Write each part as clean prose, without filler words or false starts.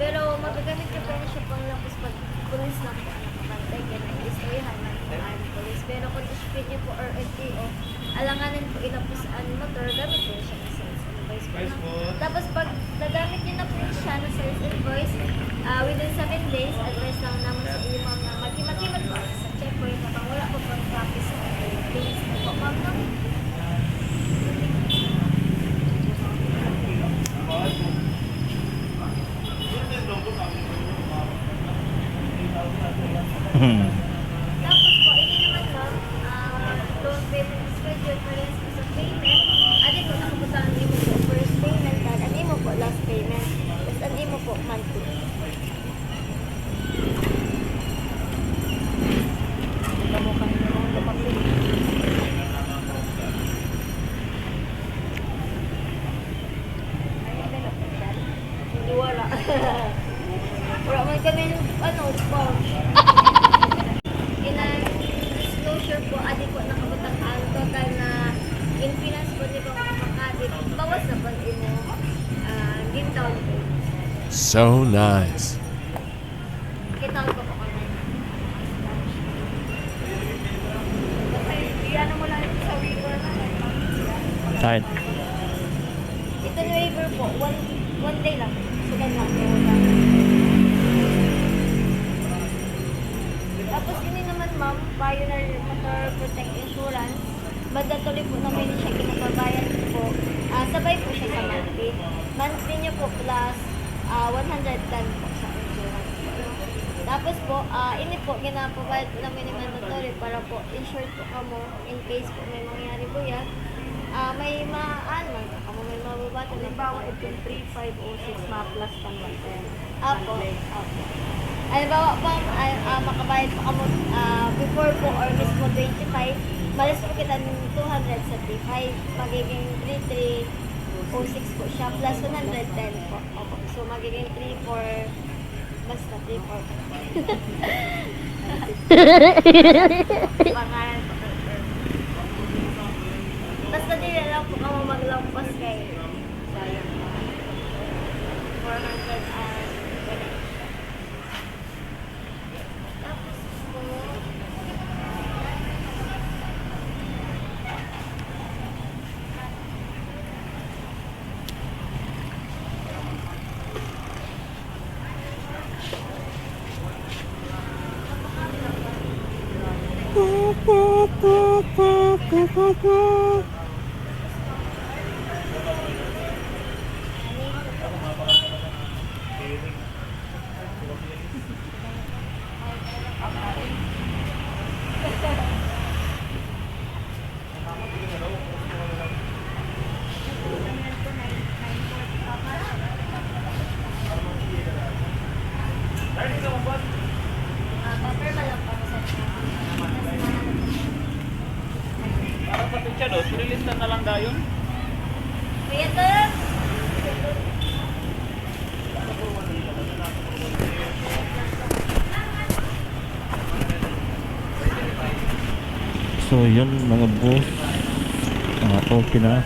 Pero magagamit ka pa rin siya pang lapos pag pulis na po ang nakabantay ka na istoryahan ng ang pulis. Pero kung ispit niyo po or LTO, alanganin po ilapos ang motor, gamit po siya ng sales invoice po. Tapos pag nagamit niyo na po siya ng sales invoice, within 7 days, advice lang naman sa iyo ma'am na maghimat-himat po sa checkpoint na pang wala po pang practice sa days na po ma'am no? Tapos po, ini naman ma'am, loan payment schedule parehas po sa payment. Adi po, nakabutan ang imo po first payment, tag ang imo po last payment. Tapos ang imo po monthly. Kamukha niyo ang lumapit. Hindi wala. Wala man kami pouch. Disclosure po, adi po nakabutang ang total na in finance po nito makakadit. Bawas na po imo give down payment. So nice. Kita ko po kami. Kasi iyan mo lang sa waiver na. Kahit. Ito yung waiver po, one day lang. Second lang. Tapos ini naman ma'am, Pioneer Motor Protect Insurance. Mandatory po namin siya kinapabayad po. Sabay po siya sa monthly. Monthly niyo po plus 110 po sa insurance. Tapos po, ini po, ginapabayad po namin ni mandatory para po insured po kamo in case po may mangyari po yan. May kamo may mababato. Halimbawa, ito yung 3506 ma-plus kang 110. Apo. Halimbawa po, makabayad po kamo before po or mismo 25, malas po kita ng 275. Magiging 3306 po siya plus 110 po. Opo. So magiging 34, basta 34. Pangalan pa. Basta di na lang po kamo maglampas kay Sayang. 400 tapos po, papirma lang po sa Para pati siya do, sililistan na lang dayon. Kuya to! So yun mga boss. Okay na.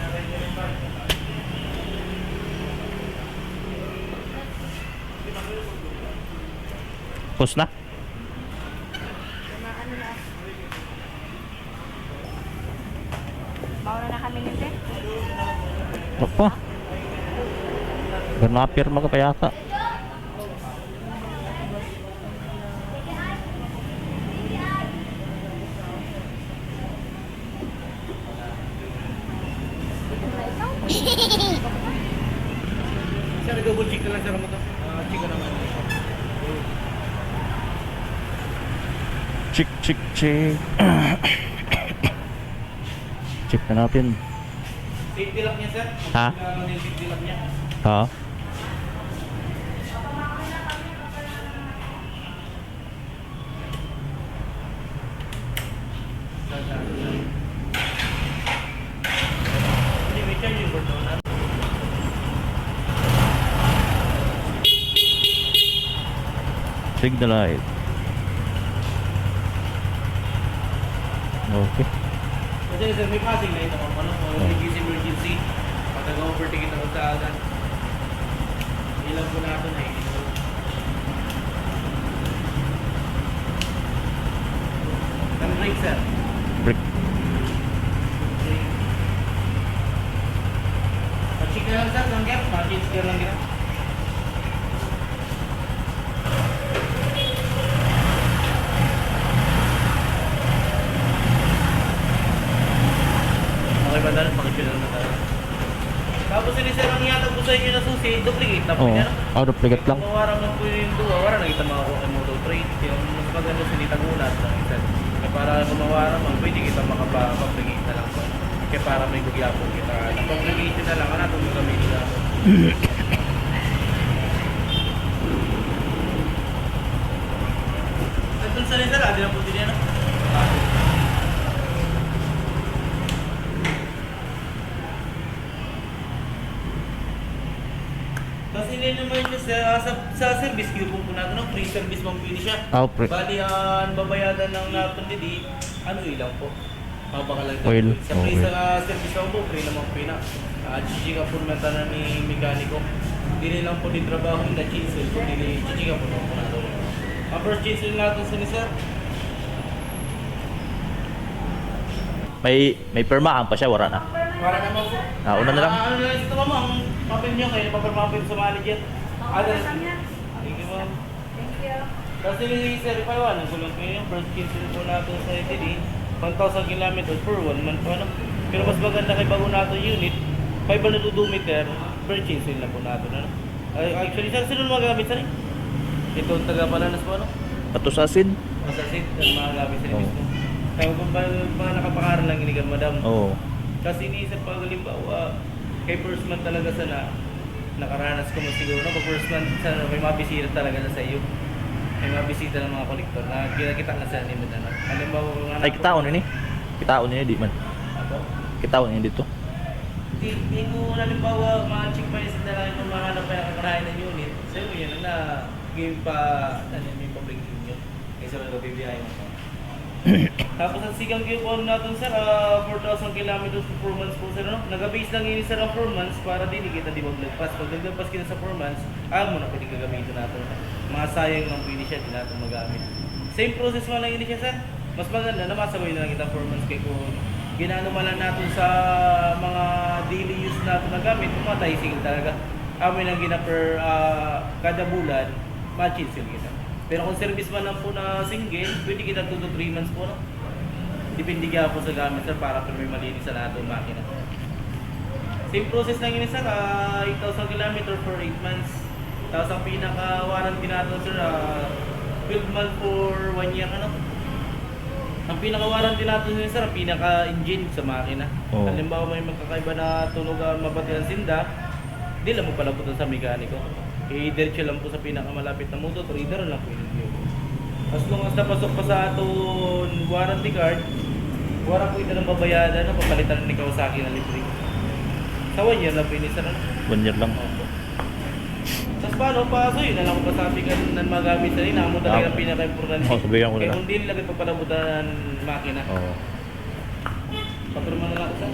Post na? Mauna na kami nito. Opo. Napirma ka pa yata. Sir, double check na lang sir mo to. Check ka naman. Check. Check na natin. Safety lang niya sir. Ha? Safety lang niya. Ha? Hindi, may charging board na. Check the light. Okay. Kasi sir, may passing light ako. Ano po, emergency. Pag nag-overtake ito sa agan. Ilan po natin eh. brake sir. Brick. Pa-check na lang sir, ng gap. Pa-check na lang gap. Okay ba dahil? Pakipil lang na tayo. Tapos yun sir, ang yatag po sa inyo na susi, duplicate na po Oo. niya. Duplicate lang. Mawaram lang po yung duwa, wala nakita makakuha kay Moto Trade. Yung mas maganda sinitagulat lang isa. Kaya para kumawaram man, pwede kita makapapagligate na lang po. Kaya para may gugya po kita. Napagligate na lang, ano itong gamitin na po. At dun sa nila, di na po din yan. Tapos hindi naman siya sa service, kinupong po natin ng free service pang pili siya. Pre. Bali, ang babayadan ng natin didi, ano ilang po? Mapakalag Oil. Sa free Okay. sa service lang po, free naman po na. Chichika po naman na ni mekaniko. Hindi lang po din trabaho na chisel po, hindi chichika po naman po natin. Ang first chisel natin sa ni sir, May permahan pa siya, wala na. para naman po. Una na lang. Ano na lang ito mama, ang papel niyo kayo, papel sa manager. Thank you ma'am. Thank you. Kasi ni Sir Paiwan, ang gulong ko yung first chisel po natin sa ETD, 1,000 kilometers per 1 month po ano. Pero mas maganda kay bago natin unit, 500 meter per chisel na po natin ano. Actually sir, sino magamit sa rin? Ito ang taga-Palanas po ano? Patos asin. Masasit ang magamit sa rin Oo. mismo. Kaya kung mga nakapakaran lang ginigan madam. Oo. Kasi ni Sir pag halimbawa, kay first month talaga sana, nakaranas ko mo siguro no? Pag first month sana may mabisita talaga na sa iyo. May mabisita ng mga kolektor na kita na sa nila na. Halimbawa mga Ay, kitaon ini. Kitaon ini di man. Ako? Kitaon ini dito. Hindi ko halimbawa ma-check pa yung lang yung mahanap pa yung kakarahin ng unit. Sa iyo yun na game pa, ano yung public yun. Kaysa mga BBI mo. Tapos ang sigang po natin sir, 4,000 kilometers per 4 months po sir. No? Nag-base lang yun sir ang 4 months para din kita di maglagpas. Pag naglagpas kita sa 4 months, mo na pwede gagamitin natin. Mga sayang lang pwede siya, di natin magamit. Same process mo lang yun siya sir. Mas maganda na masabay na lang kita 4 months kay kung ginano man lang natin sa mga daily use natin na gamit, pumatay sigil talaga. Amin ang gina per kada bulan, ma-chill kita. Pero kung service man lang po na single, pwede kita 2 to 3 months po, no? Depende kaya po sa gamit, sir, para may malinis sa lahat ng makina. Same process lang yun, sir, 8,000 km for 8 months. Tapos ang pinaka-warranty natin, sir, 12 months for 1 year, ano? Ang pinaka-warranty natin, sir, ang pinaka-engine sa makina. Oo. Halimbawa may magkakaiba na tunog mabati ang sinda, di lang mo palabutan sa mekaniko. I-diretso lang po sa pinakamalapit na motor, reader lang po yun. As long as napasok pa sa aton warranty card, wala po ito ng babayaran na papalitan ni Kawasaki na libre. Sa 1 year lang po inisa na. 1 year lang. Tapos paano, paso yun na lang kung pasabi ka ng magamit na rin, mo talaga ang pinaka-importante. Sabihan ko na Kaya lang. kung di nila pagpapalabutan ng makina, Oo. papirma na lang ako sa.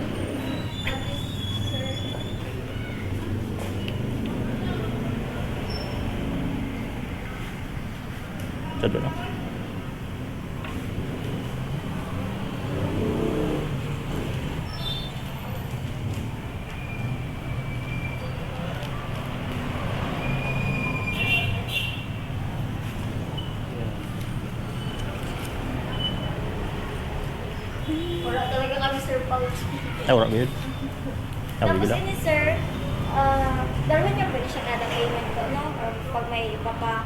Sado na. Wala talaga kami sir pouch. Ay, wala gayud. Sabi Tapos gila. ini sir, dalawin niya pwede siya kada payment ko, no? Or pag may iba pa,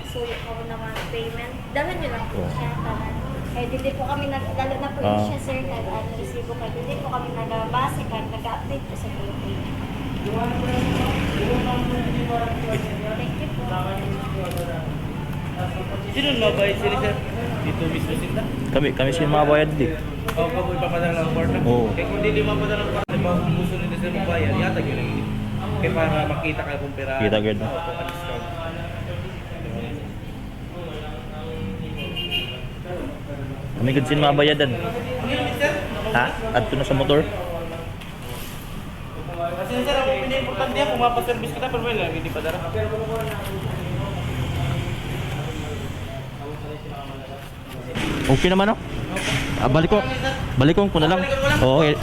suyo ko naman payment, dalawin niyo lang po Oo. siya. Tanan. Kaya hindi po kami dalo na po Ah. siya sir, kahit ano resibo kayo. Hindi po kami nag-base, kahit nag-update po sa payment. Thank you po. Sino mabayad sila sir? Dito mismo sila? Kami siya mabayad di. O kapoy papadala ng kwarta? Oo. Kaya kung hindi mapadala ng kwarta, kung gusto nila sila magbayad, yata yun lang yun. Kaya para makita kayo kung pera. Kita agad. Oo, kung discount. Kami gud sin mabayadan. Ano yun, sir? Ha? Adto na sa motor. Kasi sir, ang pinaka-importante yan, kung mapaservice kita, pero wala, hindi pa dara. Okay naman, no? Balik ko na lang. Oo, okay.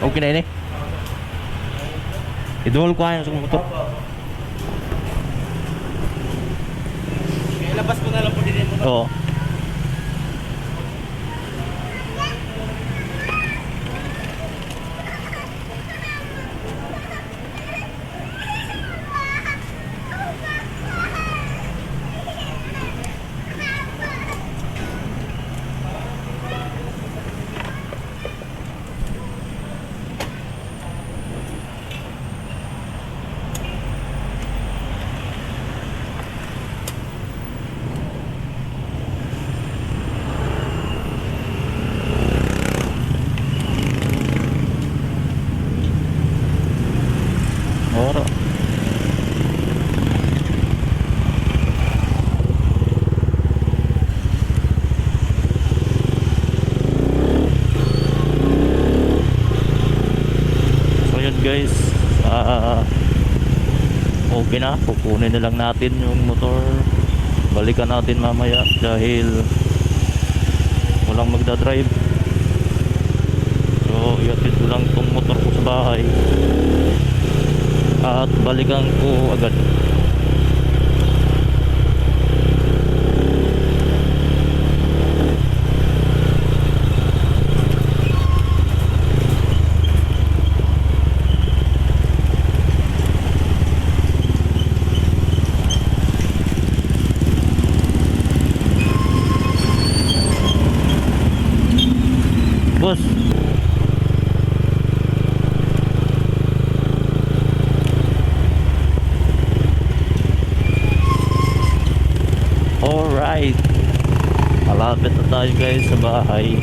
Okay na ini. Idol ko ayun sa motor. Labas ko na lang po din yung motor. Oo. Oro. So yun guys, okay na, kukunin na lang natin yung motor, balikan natin mamaya dahil walang magdadrive. So iatid ko lang tong motor ko sa bahay at balikan ko agad. Boss, alright, malapit na tayo guys sa bahay.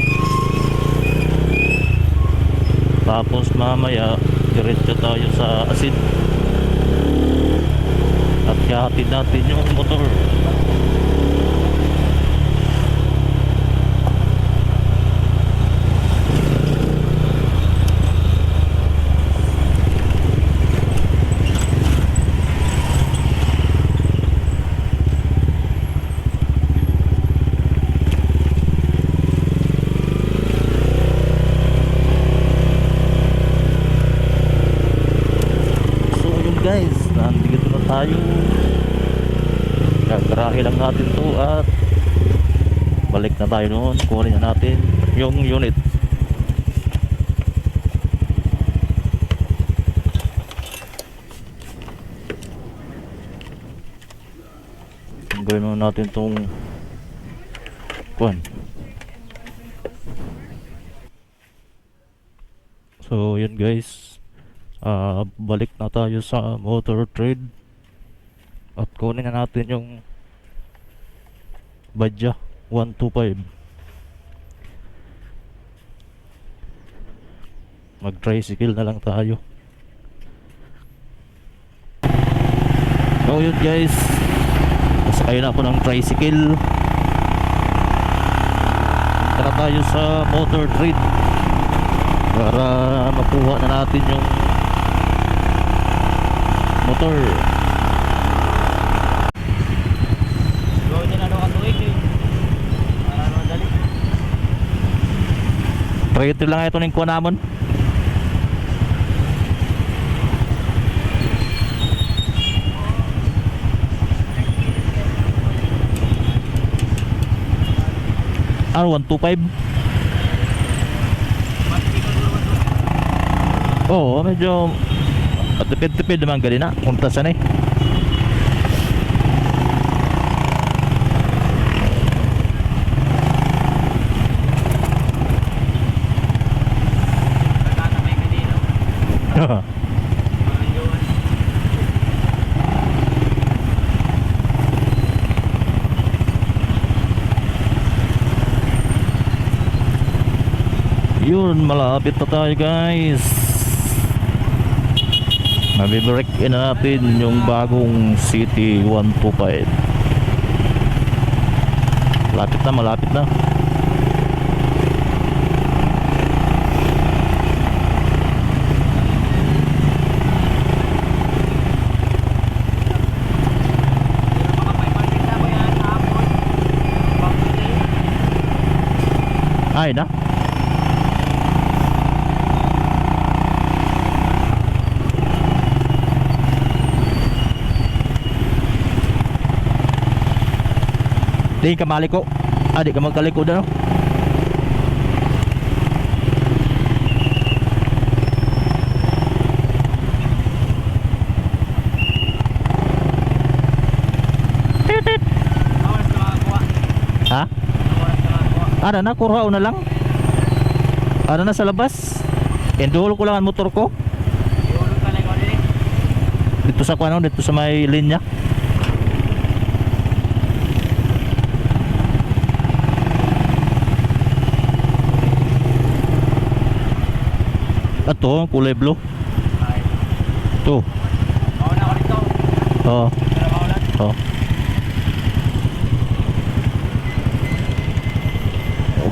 Tapos mamaya diretso tayo sa asid at kahatid natin yung motor. Guys, nandito na tayo. Gagarahe lang natin to at balik na tayo noon. Kunin na natin yung unit. Gawin muna natin tong kuan. So yun guys, balik na tayo sa motor trade at kunin na natin yung Badja 125. Mag tricycle na lang tayo. So yun guys, nasakay na ako ng tricycle. Tara tayo sa motor trade para makuha na natin yung motor. Gawin niya na ano katuig eh. Para madali. Trade lang ito ng kuha namon. Ano, 125? Oo, medyo tipid-tipid naman gali na. Puntasan eh. Nagkatamay ka dito. Yun, malapit na tayo guys. Mabibrek in natin yung bagong City 125. Malapit na, malapit na. Ay na. Di ka maliko. Ah, di ka magkaliko na no? Titit. Oras na makakuha. Ha? Oras na makakuha. Ano na, kurao na lang. Ano na sa labas? Enduro ko lang ang motor ko. Iulog ka lang ako din eh. Dito sa kuano, dito sa may linya. Ato, kulay blue. Ay. To. Mauna ako dito. Oh. Para maulan. Oh.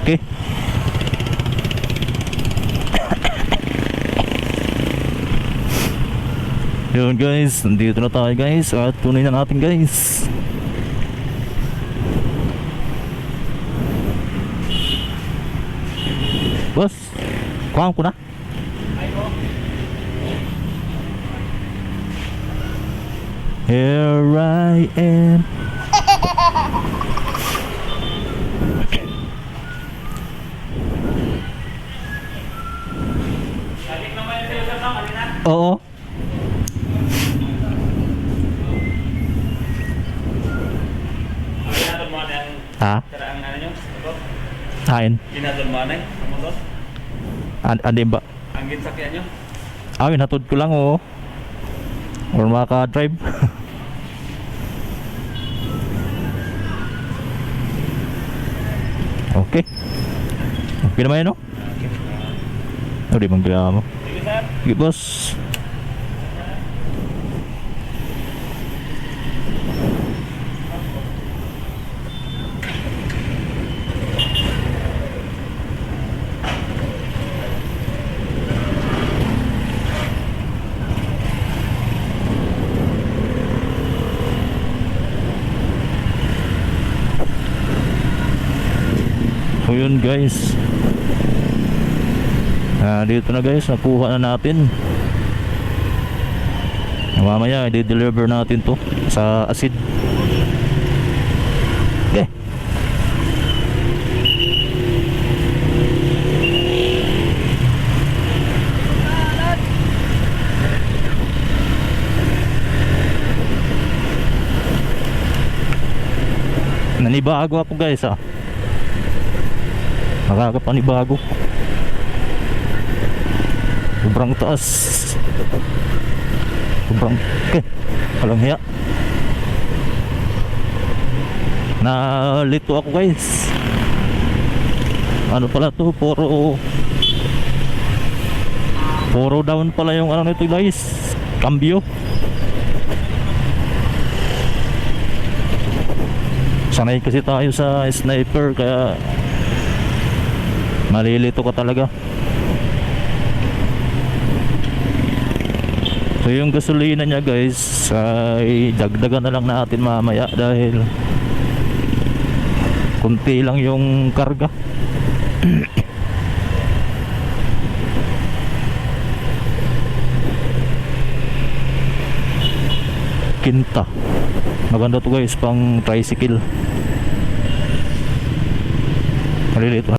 Okay. Yun guys, nandito na tayo guys at tunay na natin guys. Boss, kuhaan ko na. Ay ko. Here I am. Galing naman yung sa'yo sa kanina. Oo. Ginatol mo na yung Ha? ang ano nyo? Motor? Hain. Ginatol mo na yung motor? Andi ba? Ang ginsakyan nyo? Awin, hatod ko lang oo. Or maka-drive. Okay. Okay naman yun no? O di bang kaya mo? Sige sir. Sige boss. So yun guys, dito na guys, nakuha na natin. Mamaya i-deliver natin to sa Asid. Okay. Nanibago ako guys ah. Nakakapanibago. Sobrang taas. Sobrang okay. Walang hiya. Nalito ako guys. Ano pala to? Puro down pala yung ano nito guys. Cambio. Sanay kasi tayo sa sniper kaya malilito ka talaga. So yung gasolina niya guys ay dagdagan na lang natin mamaya dahil kunti lang yung karga. Kinta. Maganda to guys pang tricycle. Malilito.